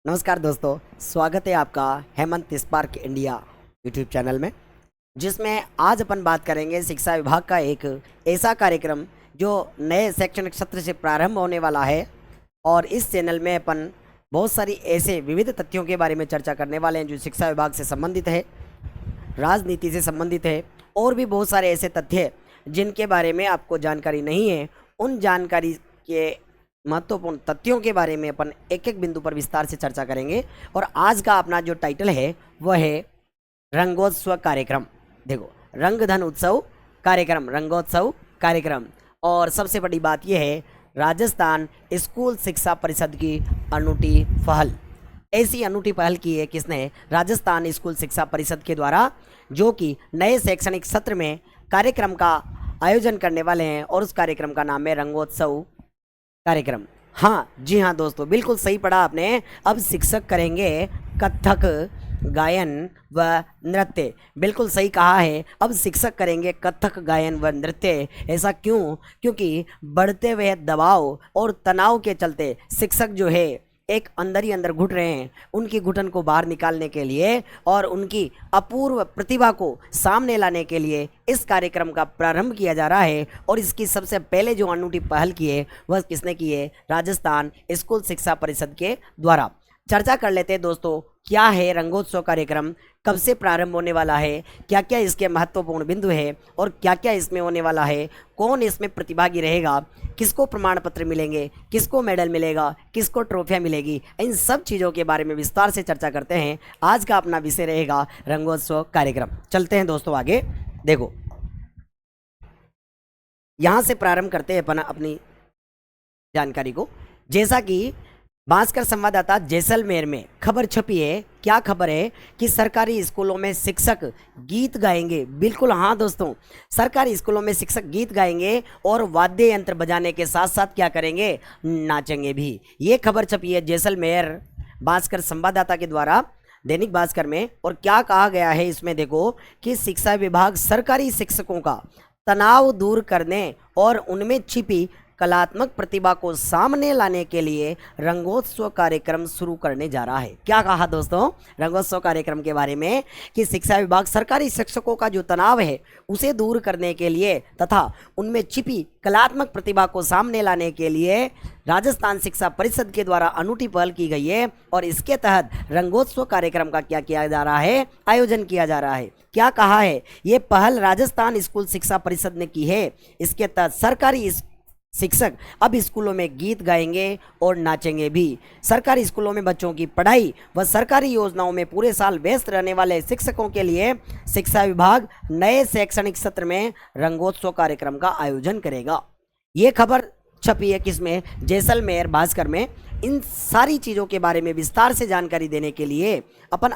नमस्कार दोस्तों, स्वागत है आपका Hemant spark India YouTube channel में, जिसमें आज अपन बात करेंगे शिक्षा विभाग का एक ऐसा कार्यक्रम जो नए शैक्षणिक सत्र से प्रारंभ होने वाला है। और इस चैनल में अपन बहुत सारी ऐसे विविध तथ्यों के बारे में चर्चा करने वाले हैं जो शिक्षा विभाग से संबंधित है, राजनीति से संबंधित है और भी बहुत सारे ऐसे तथ्य जिनके बारे में आपको जानकारी नहीं है। उन जानकारी के महत्वपूर्ण तथ्यों के बारे में अपन एक एक बिंदु पर विस्तार से चर्चा करेंगे। और आज का अपना जो टाइटल है वह है रंगोत्सव कार्यक्रम। देखो, रंगधन उत्सव कार्यक्रम, रंगोत्सव कार्यक्रम। और सबसे बड़ी बात यह है, राजस्थान स्कूल शिक्षा परिषद की अनूठी पहल। ऐसी अनूठी पहल की है किसने? राजस्थान स्कूल शिक्षा परिषद के द्वारा, जो कि नए शैक्षणिक सत्र में कार्यक्रम का आयोजन करने वाले हैं। और उस कार्यक्रम का नाम है रंगोत्सव कार्यक्रम। हाँ जी हाँ दोस्तों, बिल्कुल सही पढ़ा आपने। अब शिक्षक करेंगे कथक गायन व नृत्य। बिल्कुल सही कहा है, अब शिक्षक करेंगे कथक गायन व नृत्य। ऐसा क्यों? क्योंकि बढ़ते हुए दबाव और तनाव के चलते शिक्षक जो है एक अंदर ही अंदर घुट रहे हैं। उनकी घुटन को बाहर निकालने के लिए और उनकी अपूर्व प्रतिभा को सामने लाने के लिए इस कार्यक्रम का प्रारंभ किया जा रहा है। और इसकी सबसे पहले जो अनूठी पहल की है वह किसने की है? राजस्थान स्कूल शिक्षा परिषद के द्वारा। चर्चा कर लेते हैं दोस्तों, क्या है रंगोत्सव कार्यक्रम, कब से प्रारंभ होने वाला है, क्या क्या इसके महत्वपूर्ण बिंदु है और क्या क्या इसमें होने वाला है, कौन इसमें प्रतिभागी रहेगा, किसको प्रमाण पत्र मिलेंगे, किसको मेडल मिलेगा, किसको ट्रॉफियाँ मिलेगी। इन सब चीज़ों के बारे में विस्तार से चर्चा करते हैं। आज का अपना विषय रहेगा रंगोत्सव कार्यक्रम। चलते हैं दोस्तों आगे। देखो, यहाँ से प्रारंभ करते हैं अपन अपनी जानकारी को। जैसा कि भास्कर संवाददाता जैसलमेर में खबर छपी है। क्या खबर है? कि सरकारी स्कूलों में शिक्षक गीत गाएंगे। बिल्कुल हाँ दोस्तों, सरकारी स्कूलों में शिक्षक गीत गाएंगे और वाद्य यंत्र बजाने के साथ साथ क्या करेंगे? नाचेंगे भी। ये खबर छपी है जैसलमेर भास्कर संवाददाता के द्वारा दैनिक भास्कर में। और क्या कहा गया है इसमें? देखो कि शिक्षा विभाग सरकारी शिक्षकों का तनाव दूर करने और उनमें छिपी कलात्मक प्रतिभा को सामने लाने के लिए रंगोत्सव कार्यक्रम शुरू करने जा रहा है। क्या कहा दोस्तों रंगोत्सव कार्यक्रम के बारे में? कि शिक्षा विभाग सरकारी शिक्षकों का जो तनाव है उसे दूर करने के लिए तथा उनमें छिपी कलात्मक प्रतिभा को सामने लाने के लिए राजस्थान शिक्षा परिषद के द्वारा अनूठी पहल की गई है। और इसके तहत रंगोत्सव कार्यक्रम का क्या किया जा रहा है? आयोजन किया जा रहा है। क्या कहा है? ये पहल राजस्थान स्कूल शिक्षा परिषद ने की है। इसके तहत सरकारी शिक्षक अब स्कूलों में गीत गाएंगे और नाचेंगे भी। सरकारी स्कूलों में बच्चों की पढ़ाई व सरकारी योजनाओं में पूरे साल व्यस्त रहने वाले शिक्षकों के लिए शिक्षा विभाग नए शैक्षणिक सत्र में रंगोत्सव कार्यक्रम का आयोजन करेगा। ये खबर छपी है किसमें? जैसलमेर भास्कर में। इन सारी चीज़ों के बारे में विस्तार से जानकारी देने के लिए अपन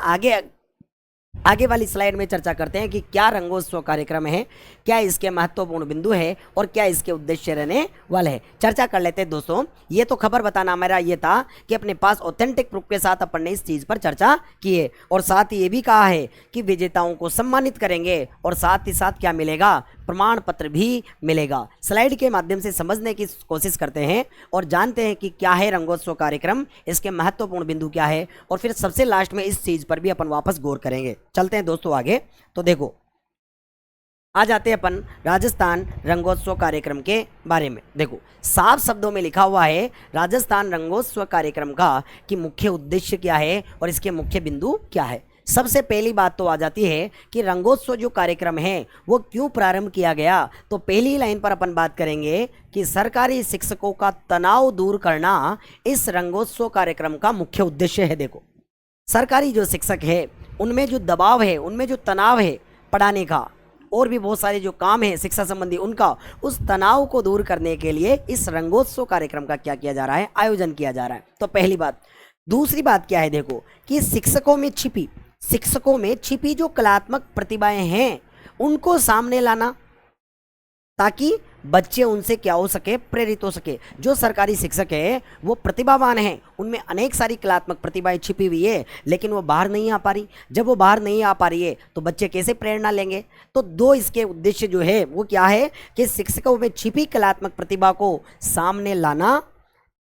आगे वाली स्लाइड में चर्चा करते हैं कि क्या रंगोत्सव कार्यक्रम है, क्या इसके महत्वपूर्ण बिंदु है और क्या इसके उद्देश्य रहने वाले हैं। चर्चा कर लेते हैं दोस्तों। ये तो खबर बताना मेरा ये था कि अपने पास ऑथेंटिक प्रूफ के साथ अपन ने इस चीज़ पर चर्चा की है। और साथ ही ये भी कहा है कि विजेताओं को सम्मानित करेंगे और साथ ही साथ क्या मिलेगा? प्रमाण पत्र भी मिलेगा। स्लाइड के माध्यम से समझने की कोशिश करते हैं और जानते हैं कि क्या है रंगोत्सव कार्यक्रम, इसके महत्वपूर्ण बिंदु क्या है, और फिर सबसे लास्ट में इस चीज़ पर भी अपन वापस गौर करेंगे। चलते हैं दोस्तों आगे। तो देखो, आ जाते हैं अपन राजस्थान रंगोत्सव कार्यक्रम के बारे में। देखो, साफ शब्दों में लिखा हुआ है राजस्थान रंगोत्सव कार्यक्रम का कि मुख्य उद्देश्य क्या है और इसके मुख्य बिंदु क्या है। सबसे पहली बात तो आ जाती है कि रंगोत्सव जो कार्यक्रम है वो क्यों प्रारंभ किया गया। तो पहली लाइन पर अपन बात करेंगे कि सरकारी शिक्षकों का तनाव दूर करना इस रंगोत्सव कार्यक्रम का मुख्य उद्देश्य है। देखो, सरकारी जो शिक्षक है उनमें जो दबाव है, उनमें जो तनाव है पढ़ाने का और भी बहुत सारे जो काम है शिक्षा संबंधी, उनका उस तनाव को दूर करने के लिए इस रंगोत्सव कार्यक्रम का क्या किया जा रहा है? आयोजन किया जा रहा है। तो पहली बात। दूसरी बात क्या है? देखो कि शिक्षकों में छिपी जो कलात्मक प्रतिभाएं हैं उनको सामने लाना, ताकि बच्चे उनसे क्या हो सके? प्रेरित हो सके। जो सरकारी शिक्षक है वो प्रतिभावान हैं, उनमें अनेक सारी कलात्मक प्रतिभाएं छिपी हुई है, लेकिन वो बाहर नहीं आ पा रही। जब वो बाहर नहीं आ पा रही है तो बच्चे कैसे प्रेरणा लेंगे? तो दो इसके उद्देश्य जो है वो क्या है कि शिक्षकों में छिपी कलात्मक प्रतिभा को सामने लाना,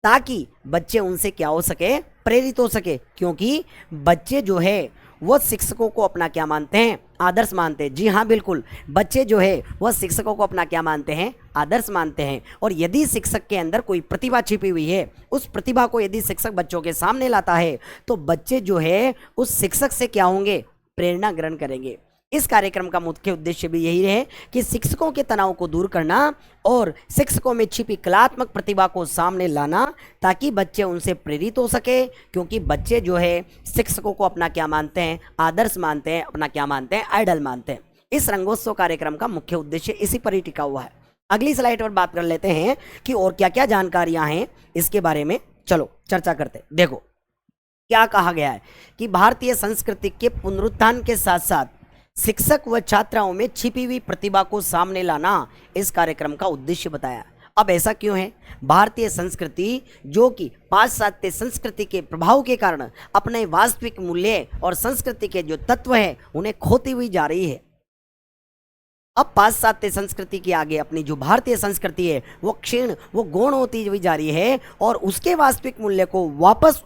ताकि बच्चे उनसे क्या हो सके, प्रेरित हो सके, क्योंकि बच्चे जो है वो शिक्षकों को अपना क्या मानते हैं, आदर्श मानते हैं। जी हाँ बिल्कुल, बच्चे जो है वह शिक्षकों को अपना क्या मानते हैं, आदर्श मानते हैं। और यदि शिक्षक के अंदर कोई प्रतिभा छिपी हुई है, उस प्रतिभा को यदि शिक्षक बच्चों के सामने लाता है तो बच्चे जो है उस शिक्षक से क्या होंगे, प्रेरणा ग्रहण करेंगे। इस कार्यक्रम का मुख्य उद्देश्य भी यही है कि शिक्षकों के तनाव को दूर करना और शिक्षकों में छिपी कलात्मक प्रतिभा को सामने लाना, ताकि बच्चे उनसे प्रेरित हो सके, क्योंकि बच्चे जो है शिक्षकों को अपना क्या मानते हैं, आदर्श मानते हैं, अपना क्या मानते हैं, आइडल मानते हैं। इस रंगोत्सव कार्यक्रम का मुख्य उद्देश्य इसी पर ही टिका हुआ है। अगली स्लाइड पर बात कर लेते हैं कि और क्या क्या जानकारियां हैं इसके बारे में, चलो चर्चा करते हैं। देखो क्या कहा गया है कि भारतीय संस्कृति के पुनरुत्थान के साथ साथ शिक्षक व छात्राओं में छिपी हुई प्रतिभा को सामने लाना इस कार्यक्रम का उद्देश्य बताया। अब ऐसा क्यों है? भारतीय संस्कृति जो कि पाश्चात्य संस्कृति के प्रभाव के कारण अपने वास्तविक मूल्य और संस्कृति के जो तत्व है उन्हें खोती हुई जा रही है। अब पाश्चात्य संस्कृति के आगे अपनी जो भारतीय संस्कृति है वो क्षीण, वो गौण होती हुई जा रही है, और उसके वास्तविक मूल्य को वापस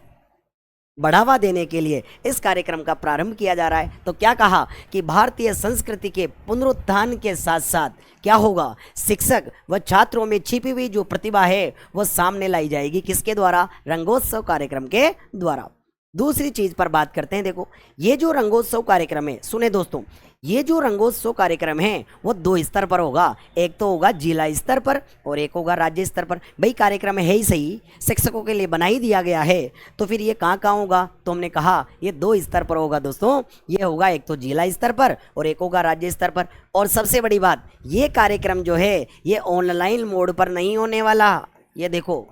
बढ़ावा देने के लिए इस कार्यक्रम का प्रारंभ किया जा रहा है। तो क्या कहा कि भारतीय संस्कृति के पुनरुत्थान के साथ साथ क्या होगा, शिक्षक व छात्रों में छिपी हुई जो प्रतिभा है वो सामने लाई जाएगी। किसके द्वारा? रंगोत्सव कार्यक्रम के द्वारा। दूसरी चीज पर बात करते हैं। देखो ये जो रंगोत्सव कार्यक्रम है, सुने दोस्तों, ये जो रंगोत्सव कार्यक्रम है वो 2 स्तर पर होगा। एक तो होगा जिला स्तर पर और एक होगा राज्य स्तर पर। भाई कार्यक्रम है ही सही, शिक्षकों के लिए बना ही दिया गया है, तो फिर ये कहाँ होगा? तो हमने कहा ये 2 स्तर पर होगा दोस्तों। ये होगा एक तो जिला स्तर पर और एक होगा राज्य स्तर पर। और सबसे बड़ी बात, ये कार्यक्रम जो है ये ऑनलाइन मोड पर नहीं होने वाला। ये देखो,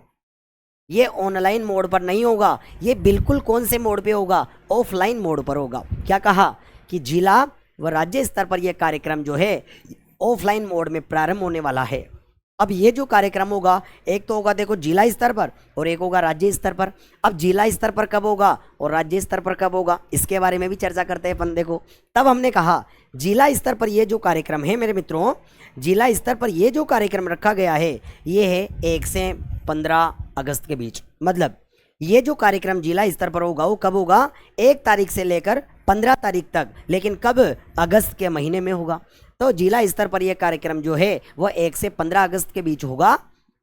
ये ऑनलाइन मोड पर नहीं होगा, ये बिल्कुल कौन से मोड पे होगा? ऑफलाइन मोड पर होगा। क्या कहा कि जिला व राज्य स्तर पर यह कार्यक्रम जो है ऑफलाइन मोड में प्रारंभ होने वाला है। अब ये जो कार्यक्रम होगा, एक तो होगा देखो जिला स्तर पर और एक होगा राज्य स्तर पर। अब जिला स्तर पर कब होगा और राज्य स्तर पर कब होगा, इसके बारे में भी चर्चा करते हैं अपन। देखो तब हमने कहा जिला स्तर पर ये जो कार्यक्रम है मेरे मित्रों, जिला स्तर पर ये जो कार्यक्रम रखा गया है ये है 1 से 15 अगस्त के बीच। मतलब ये जो कार्यक्रम जिला स्तर पर होगा वो कब होगा? 1 तारीख से लेकर 15 तारीख तक, लेकिन कब? अगस्त के महीने में होगा। तो जिला स्तर पर यह कार्यक्रम जो है वह 1 से 15 अगस्त के बीच होगा,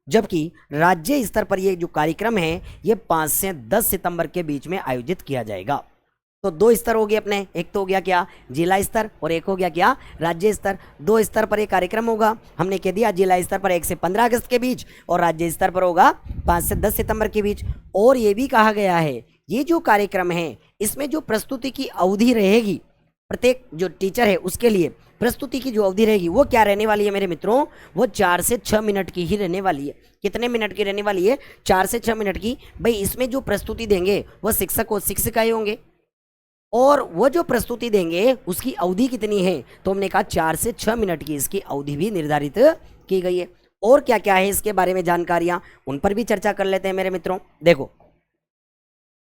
जबकि राज्य स्तर पर यह जो कार्यक्रम है ये 5 से 10 सितंबर के बीच में आयोजित किया जाएगा। तो 2 स्तर हो गए अपने, एक तो हो गया क्या? जिला स्तर, और एक हो गया क्या? राज्य स्तर। 2 स्तर पर यह कार्यक्रम होगा। हमने कह दिया जिला स्तर पर 1 से 15 अगस्त के बीच और राज्य स्तर पर होगा 5 से 10 सितंबर के बीच। और ये भी कहा गया है ये जो कार्यक्रम है इसमें जो प्रस्तुति की अवधि रहेगी, प्रत्येक जो टीचर है उसके लिए प्रस्तुति की जो अवधि रहेगी वो क्या रहने वाली है मेरे मित्रों? वो 4 से 6 मिनट की ही रहने वाली है। कितने मिनट की रहने वाली है? 4 से 6 मिनट की। भाई इसमें जो प्रस्तुति देंगे वो शिक्षक और शिक्षिकाएं होंगे, और वो जो प्रस्तुति देंगे उसकी अवधि कितनी है? तो हमने कहा 4 से 6 मिनट की इसकी अवधि भी निर्धारित की गई है। और क्या क्या है इसके बारे में जानकारियां, उन पर भी चर्चा कर लेते हैं मेरे मित्रों। देखो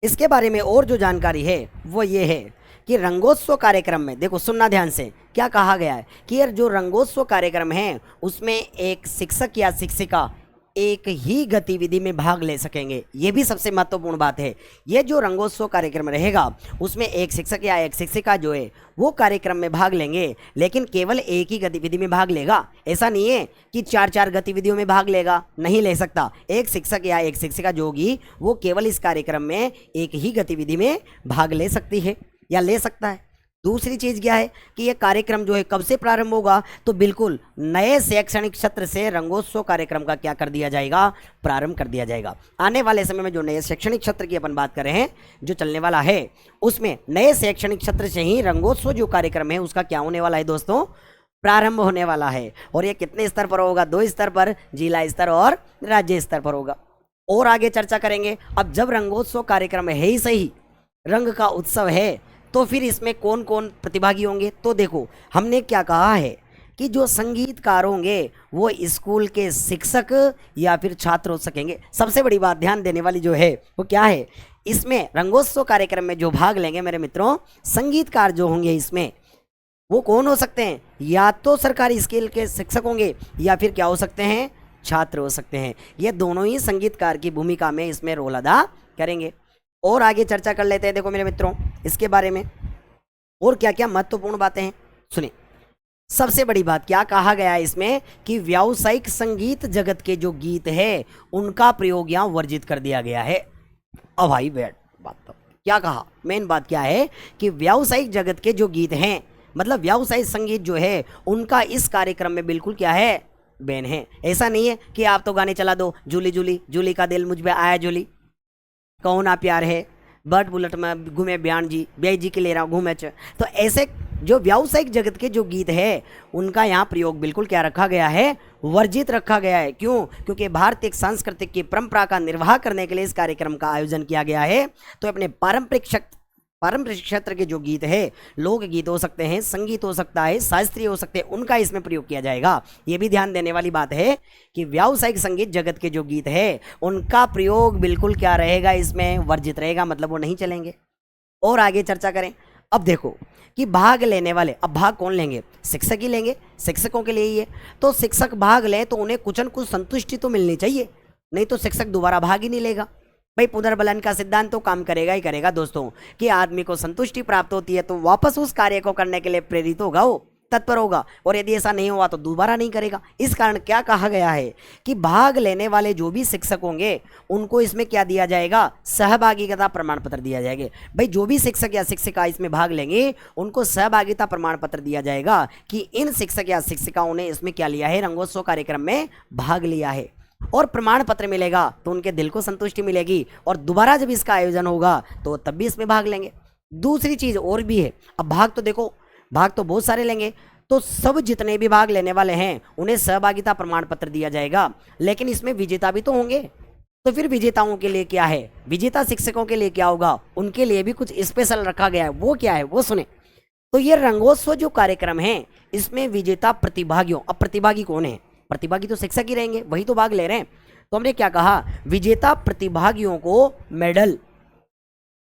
इसके बारे में और जो जानकारी है वो ये है कि रंगोत्सव कार्यक्रम में, देखो सुनना ध्यान से, क्या कहा गया है कि यार जो रंगोत्सव कार्यक्रम है उसमें एक शिक्षक या शिक्षिका एक ही गतिविधि में भाग ले सकेंगे। ये भी सबसे महत्वपूर्ण बात है। ये जो रंगोत्सव कार्यक्रम रहेगा उसमें एक शिक्षक या एक शिक्षिका जो है वो कार्यक्रम में भाग लेंगे, लेकिन केवल एक ही गतिविधि में भाग लेगा। ऐसा नहीं है कि 4 गतिविधियों में भाग लेगा, नहीं ले सकता। एक शिक्षक या एक शिक्षिका जो होगी वो केवल इस कार्यक्रम में एक ही गतिविधि में भाग ले सकती है या ले सकता है। दूसरी चीज़ क्या है कि ये कार्यक्रम जो है कब से प्रारंभ होगा? तो बिल्कुल नए शैक्षणिक सत्र से रंगोत्सव कार्यक्रम का क्या कर दिया जाएगा? प्रारंभ कर दिया जाएगा। आने वाले समय में जो नए शैक्षणिक सत्र की अपन बात कर रहे हैं जो चलने वाला है उसमें नए शैक्षणिक सत्र से ही रंगोत्सव जो कार्यक्रम है उसका क्या होने वाला है दोस्तों? प्रारंभ होने वाला है। और ये कितने स्तर पर होगा? 2 स्तर पर, जिला स्तर और राज्य स्तर पर होगा। और आगे चर्चा करेंगे। अब जब रंगोत्सव कार्यक्रम है ही सही, रंग का उत्सव है, तो फिर इसमें कौन कौन प्रतिभागी होंगे? तो देखो हमने क्या कहा है कि जो संगीतकार होंगे वो स्कूल के शिक्षक या फिर छात्र हो सकेंगे। सबसे बड़ी बात ध्यान देने वाली जो है वो क्या है, इसमें रंगोत्सव कार्यक्रम में जो भाग लेंगे मेरे मित्रों, संगीतकार जो होंगे इसमें वो कौन हो सकते हैं? या तो सरकारी स्कूल के शिक्षक होंगे या फिर क्या हो सकते हैं? छात्र हो सकते हैं। ये दोनों ही संगीतकार की भूमिका में इसमें रोल अदा करेंगे। और आगे चर्चा कर लेते हैं देखो मेरे मित्रों इसके बारे में और क्या क्या महत्वपूर्ण बातें हैं। सुनिए, सबसे बड़ी बात क्या कहा गया है इसमें कि व्यावसायिक संगीत जगत के जो गीत है उनका प्रयोग यहाँ वर्जित कर दिया गया है। अब भाई बैठ बात तो क्या कहा, मेन बात क्या है कि व्यावसायिक जगत के जो गीत हैं मतलब व्यावसायिक संगीत जो है उनका इस कार्यक्रम में बिल्कुल क्या है, बैन है। ऐसा नहीं है कि आप तो गाने चला दो, जूली जूली जूली का दिल मुझ पे आया जूली, कहो ना प्यार है, बर्ड बुलेट में घूमे बयान जी ब्याई जी के ले रहा घूमे। तो ऐसे जो व्यावसायिक जगत के जो गीत है उनका यहाँ प्रयोग बिल्कुल क्या रखा गया है, वर्जित रखा गया है। क्यों? क्योंकि भारतीय सांस्कृतिक की परंपरा का निर्वाह करने के लिए इस कार्यक्रम का आयोजन किया गया है। तो अपने पारंपरिक क्षेत्र के जो गीत है, लोक गीत हो सकते हैं, संगीत हो सकता है, शास्त्रीय हो सकते हैं, उनका इसमें प्रयोग किया जाएगा। ये भी ध्यान देने वाली बात है कि व्यावसायिक संगीत जगत के जो गीत है उनका प्रयोग बिल्कुल क्या रहेगा, इसमें वर्जित रहेगा, मतलब वो नहीं चलेंगे। और आगे चर्चा करें। अब देखो कि भाग लेने वाले, अब भाग कौन लेंगे, शिक्षक ही लेंगे, शिक्षकों के लिए ही है। तो शिक्षक भाग लें तो उन्हें कुछ न कुछ संतुष्टि तो मिलनी चाहिए, नहीं तो शिक्षक दोबारा भाग ही नहीं लेगा। भाई पुनर्बलन का सिद्धांत तो काम करेगा ही करेगा दोस्तों, कि आदमी को संतुष्टि प्राप्त होती है तो वापस उस कार्य को करने के लिए प्रेरित होगा, वो तत्पर होगा, और यदि ऐसा नहीं हुआ तो दोबारा नहीं करेगा। इस कारण क्या कहा गया है कि भाग लेने वाले जो भी शिक्षक होंगे उनको इसमें क्या दिया जाएगा, सहभागिता प्रमाण पत्र दिया जाएगा। भाई जो भी शिक्षक या शिक्षिका इसमें भाग लेंगे उनको सहभागिता प्रमाण पत्र दिया जाएगा कि इन शिक्षक या शिक्षिकाओं ने इसमें क्या लिया है, रंगोत्सव कार्यक्रम में भाग लिया है। और प्रमाण पत्र मिलेगा तो उनके दिल को संतुष्टि मिलेगी, और दोबारा जब इसका आयोजन होगा तो तब भी इसमें भाग लेंगे। दूसरी चीज और भी है, अब भाग तो देखो, भाग तो बहुत सारे लेंगे, तो सब जितने भी भाग लेने वाले हैं उन्हें सहभागिता प्रमाण पत्र दिया जाएगा। लेकिन इसमें विजेता भी तो होंगे, तो फिर विजेताओं के लिए क्या है, विजेता शिक्षकों के लिए क्या होगा, उनके लिए भी कुछ स्पेशल रखा गया है। वो क्या है वो सुने। तो ये रंगोत्सव जो कार्यक्रम है इसमें विजेता प्रतिभागियों, अब प्रतिभागी कौन है, प्रतिभागी तो शिक्षक ही रहेंगे, वही तो भाग ले रहे हैं। तो हमने क्या कहा, विजेता प्रतिभागियों को मेडल,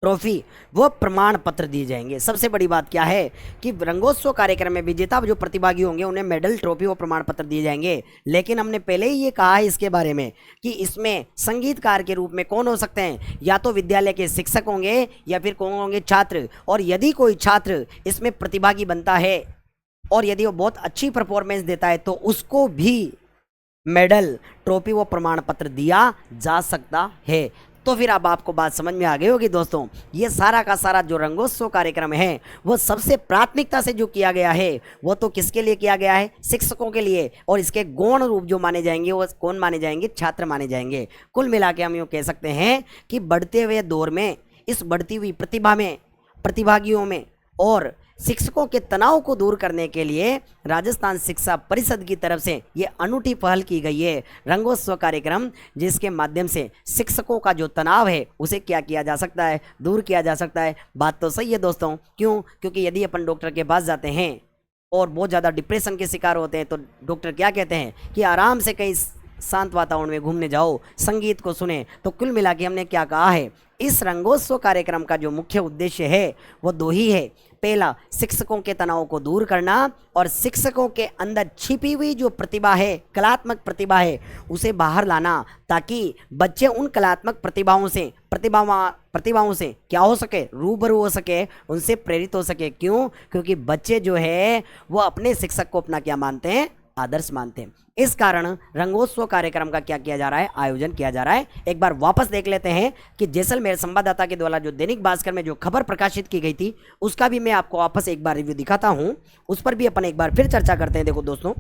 ट्रॉफी वो प्रमाण पत्र दिए जाएंगे। सबसे बड़ी बात क्या है कि रंगोत्सव कार्यक्रम में विजेता जो प्रतिभागी होंगे उन्हें मेडल, ट्रॉफी व प्रमाण पत्र दिए जाएंगे। लेकिन हमने पहले ही ये कहा है इसके बारे में कि इसमें संगीतकार के रूप में कौन हो सकते हैं, या तो विद्यालय के शिक्षक होंगे या फिर कौन होंगे, छात्र। और यदि कोई छात्र इसमें प्रतिभागी बनता है और यदि वो बहुत अच्छी परफॉर्मेंस देता है तो उसको भी मेडल, ट्रॉफी व प्रमाण पत्र दिया जा सकता है। तो फिर अब आपको बात समझ में आ गई होगी दोस्तों। ये सारा का सारा जो रंगोत्सव कार्यक्रम है वो सबसे प्राथमिकता से जो किया गया है वो तो किसके लिए किया गया है, शिक्षकों के लिए। और इसके गौण रूप जो माने जाएंगे वो कौन माने जाएंगे, छात्र माने जाएंगे। कुल मिला के हम यूँ कह सकते हैं कि बढ़ते हुए दौर में इस बढ़ती हुई प्रतिभा में, प्रतिभागियों में और शिक्षकों के तनाव को दूर करने के लिए राजस्थान शिक्षा परिषद की तरफ से ये अनूठी पहल की गई है, रंगोत्सव कार्यक्रम, जिसके माध्यम से शिक्षकों का जो तनाव है उसे क्या किया जा सकता है, दूर किया जा सकता है। बात तो सही है दोस्तों। क्यों? क्योंकि यदि अपन डॉक्टर के पास जाते हैं और बहुत ज़्यादा डिप्रेशन के शिकार होते हैं तो डॉक्टर क्या कहते हैं कि आराम से कहीं शांत वातावरण में घूमने जाओ, संगीत को सुने। तो कुल मिला के हमने क्या कहा है, इस रंगोत्सव कार्यक्रम का जो मुख्य उद्देश्य है वो दो ही है। पहला, शिक्षकों के तनाव को दूर करना, और शिक्षकों के अंदर छिपी हुई जो प्रतिभा है, कलात्मक प्रतिभा है, उसे बाहर लाना, ताकि बच्चे उन कलात्मक प्रतिभाओं से क्या हो सके, रूबरू हो सके, उनसे प्रेरित हो सके। क्यों? क्योंकि बच्चे जो है वो अपने शिक्षक को अपना क्या मानते हैं, आदर्श मानते हैं। इस कारण रंगोत्सव कार्यक्रम का क्या किया जा रहा है, आयोजन किया जा रहा है। एक बार वापस देख लेते हैं कि जैसलमेर संवाददाता के द्वारा जो दैनिक भास्कर में जो खबर प्रकाशित की गई थी उसका भी मैं आपको वापस एक बार रिव्यू दिखाता हूं, उस पर भी अपन एक बार फिर चर्चा करते हैं। देखो दोस्तों,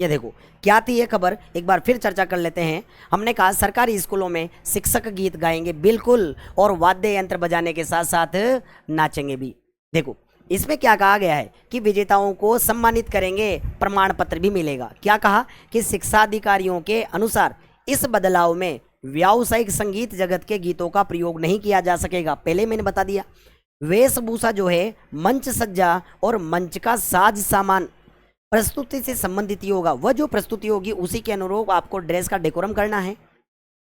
ये देखो क्या थी ये खबर, एक बार फिर चर्चा कर लेते हैं। हमने कहा सरकारी स्कूलों में शिक्षक गीत गाएंगे बिल्कुल, और वाद्य यंत्र बजाने के साथ साथ नाचेंगे भी। देखो इसमें क्या कहा गया है कि विजेताओं को सम्मानित करेंगे, प्रमाण पत्र भी मिलेगा। क्या कहा कि शिक्षा अधिकारियों के अनुसार इस बदलाव में व्यावसायिक संगीत जगत के गीतों का प्रयोग नहीं किया जा सकेगा। पहले मैंने बता दिया, वेशभूषा जो है, मंच सज्जा और मंच का साज सामान प्रस्तुति से संबंधित ही होगा। वह जो प्रस्तुति होगी उसी के अनुरूप आपको ड्रेस का डेकोरम करना है।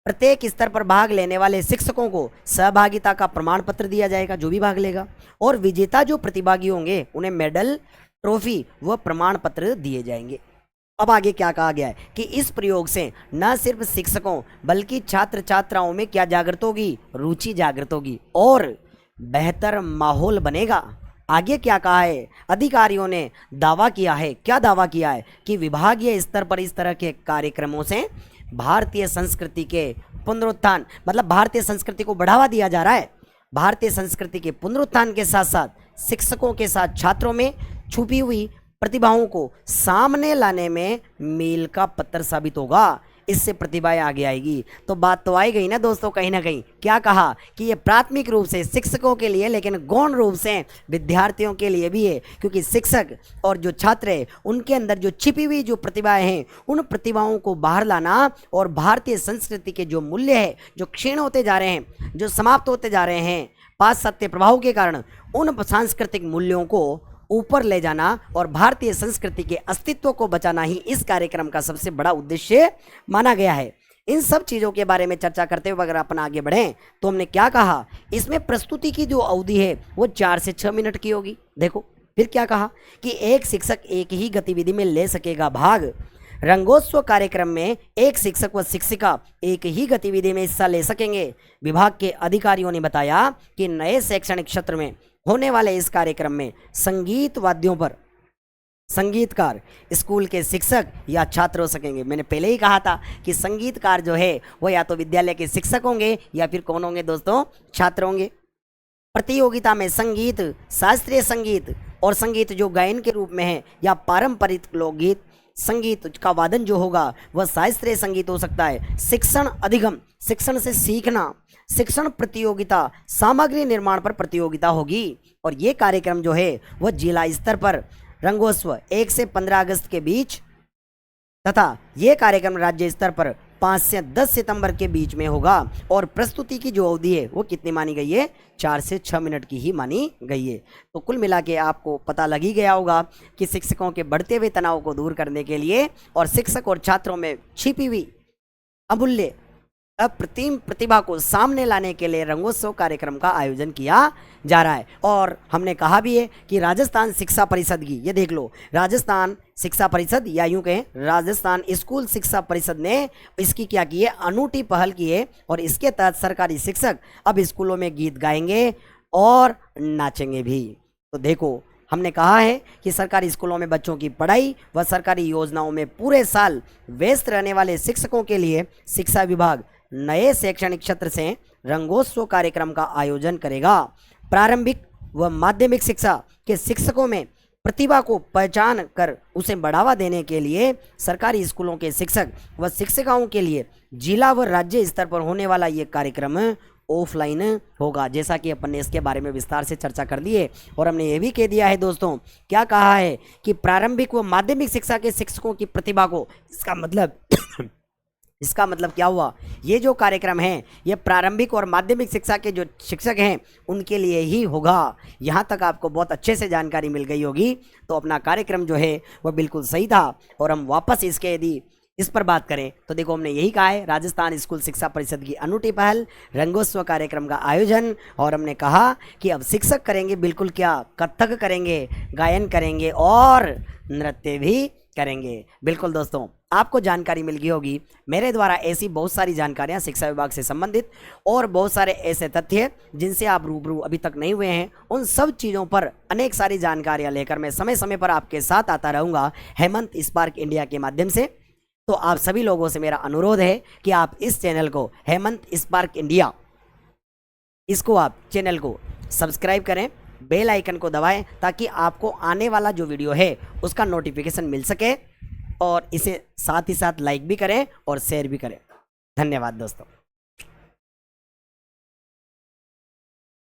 प्रत्येक स्तर पर भाग लेने वाले शिक्षकों को सहभागिता का प्रमाण पत्र दिया जाएगा, जो भी भाग लेगा। और विजेता जो प्रतिभागी होंगे उन्हें मेडल, ट्रॉफी व प्रमाण पत्र दिए जाएंगे। अब आगे क्या कहा गया है कि इस प्रयोग से न सिर्फ शिक्षकों बल्कि छात्र छात्राओं में क्या जागृत होगी, रुचि जागृत होगी और बेहतर माहौल बनेगा। आगे क्या कहा है, अधिकारियों ने दावा किया है, क्या दावा किया है कि विभागीय स्तर पर इस तरह के कार्यक्रमों से भारतीय संस्कृति के पुनरुत्थान, मतलब भारतीय संस्कृति को बढ़ावा दिया जा रहा है। भारतीय संस्कृति के पुनरुत्थान के साथ साथ शिक्षकों के साथ छात्रों में छुपी हुई प्रतिभाओं को सामने लाने में मील का पत्थर साबित होगा। इससे प्रतिभाएं आगे आएगी। तो बात तो आई गई ना दोस्तों, कहीं ना कहीं क्या कहा कि ये प्राथमिक रूप से शिक्षकों के लिए लेकिन गौण रूप से विद्यार्थियों के लिए भी है, क्योंकि शिक्षक और जो छात्र है उनके अंदर जो छिपी हुई जो प्रतिभाएं हैं उन प्रतिभाओं को बाहर लाना और भारतीय संस्कृति के जो मूल्य है जो क्षीण होते जा रहे हैं, जो समाप्त होते जा रहे हैं पाश्चात्य प्रभाव के कारण, उन सांस्कृतिक मूल्यों को ऊपर ले जाना और भारतीय संस्कृति के अस्तित्व को बचाना ही इस कार्यक्रम का सबसे बड़ा उद्देश्य माना गया है। इन सब चीज़ों के बारे में चर्चा करते हुए अगर अपन आगे बढ़ें तो हमने क्या कहा, इसमें प्रस्तुति की जो अवधि है वो 4 से 6 मिनट की होगी। देखो फिर क्या कहा कि एक शिक्षक एक ही गतिविधि में ले सकेगा भाग। रंगोत्सव कार्यक्रम में एक शिक्षक व शिक्षिका एक ही गतिविधि में हिस्सा ले सकेंगे। विभाग के अधिकारियों ने बताया कि नए शैक्षणिक क्षेत्र में होने वाले इस कार्यक्रम में संगीत वाद्यों पर संगीतकार स्कूल के शिक्षक या छात्र हो सकेंगे। मैंने पहले ही कहा था कि संगीतकार जो है वो या तो विद्यालय के शिक्षक होंगे या फिर कौन होंगे दोस्तों, छात्र होंगे। प्रतियोगिता में संगीत, शास्त्रीय संगीत और संगीत जो गायन के रूप में है या पारंपरिक लोकगीत संगीत का वादन जो होगा वह शास्त्रीय संगीत हो सकता है। शिक्षण अधिगम, शिक्षण से सीखना, शिक्षण प्रतियोगिता, सामग्री निर्माण पर प्रतियोगिता होगी। और ये कार्यक्रम जो है वह जिला स्तर पर रंगोत्सव 1 से 15 अगस्त के बीच तथा ये कार्यक्रम राज्य स्तर पर 5 से 10 सितंबर के बीच में होगा। और प्रस्तुति की जो अवधि है वो कितनी मानी गई है, 4 से 6 मिनट की ही मानी गई है। तो कुल मिला के आपको पता लग ही गया होगा कि शिक्षकों के बढ़ते हुए तनाव को दूर करने के लिए और शिक्षक और छात्रों में छिपी हुई अमूल्य अप्रतिम प्रतिभा को सामने लाने के लिए रंगोत्सव कार्यक्रम का आयोजन किया जा रहा है। और हमने कहा भी है कि राजस्थान शिक्षा परिषद की, ये देख लो, राजस्थान शिक्षा परिषद या यूं कहें राजस्थान स्कूल शिक्षा परिषद ने इसकी क्या की है, अनूठी पहल की है। और इसके तहत सरकारी शिक्षक अब स्कूलों में गीत गाएंगे और नाचेंगे भी। तो देखो हमने कहा है कि सरकारी स्कूलों में बच्चों की पढ़ाई व सरकारी योजनाओं में पूरे साल व्यस्त रहने वाले शिक्षकों के लिए शिक्षा विभाग नए शैक्षणिक क्षेत्र से रंगोत्सव कार्यक्रम का आयोजन करेगा। प्रारंभिक व माध्यमिक शिक्षा के शिक्षकों में प्रतिभा को पहचान कर उसे बढ़ावा देने के लिए सरकारी स्कूलों के शिक्षक व शिक्षिकाओं के लिए जिला व राज्य स्तर पर होने वाला ये कार्यक्रम ऑफलाइन होगा। जैसा कि अपन ने इसके बारे में विस्तार से चर्चा कर ली है। और हमने ये भी कह दिया है दोस्तों, क्या कहा है कि प्रारंभिक व माध्यमिक शिक्षा के शिक्षकों की प्रतिभा को, इसका मतलब क्या हुआ, ये जो कार्यक्रम है ये प्रारंभिक और माध्यमिक शिक्षा के जो शिक्षक हैं उनके लिए ही होगा। यहाँ तक आपको बहुत अच्छे से जानकारी मिल गई होगी। तो अपना कार्यक्रम जो है वह बिल्कुल सही था। और हम वापस इसके यदि इस पर बात करें तो देखो हमने यही कहा है, राजस्थान स्कूल शिक्षा परिषद की अनूठी पहल रंगोत्सव कार्यक्रम का आयोजन। और हमने कहा कि अब शिक्षक करेंगे बिल्कुल क्या, कथक करेंगे, गायन करेंगे और नृत्य भी करेंगे। बिल्कुल दोस्तों, आपको जानकारी मिल गई होगी। मेरे द्वारा ऐसी बहुत सारी जानकारियां शिक्षा विभाग से संबंधित और बहुत सारे ऐसे तथ्य जिनसे आप रूबरू अभी तक नहीं हुए हैं, उन सब चीज़ों पर अनेक सारी जानकारियां लेकर मैं समय समय पर आपके साथ आता रहूँगा हेमंत स्पार्क इंडिया के माध्यम से। तो आप सभी लोगों से मेरा अनुरोध है कि आप इस चैनल को हेमंत स्पार्क इंडिया, इसको आप चैनल को सब्सक्राइब करें, बेल आइकन को दबाएं ताकि आपको आने वाला जो वीडियो है उसका नोटिफिकेशन मिल सके। और इसे साथ ही साथ लाइक भी करें और शेयर भी करें। धन्यवाद दोस्तों।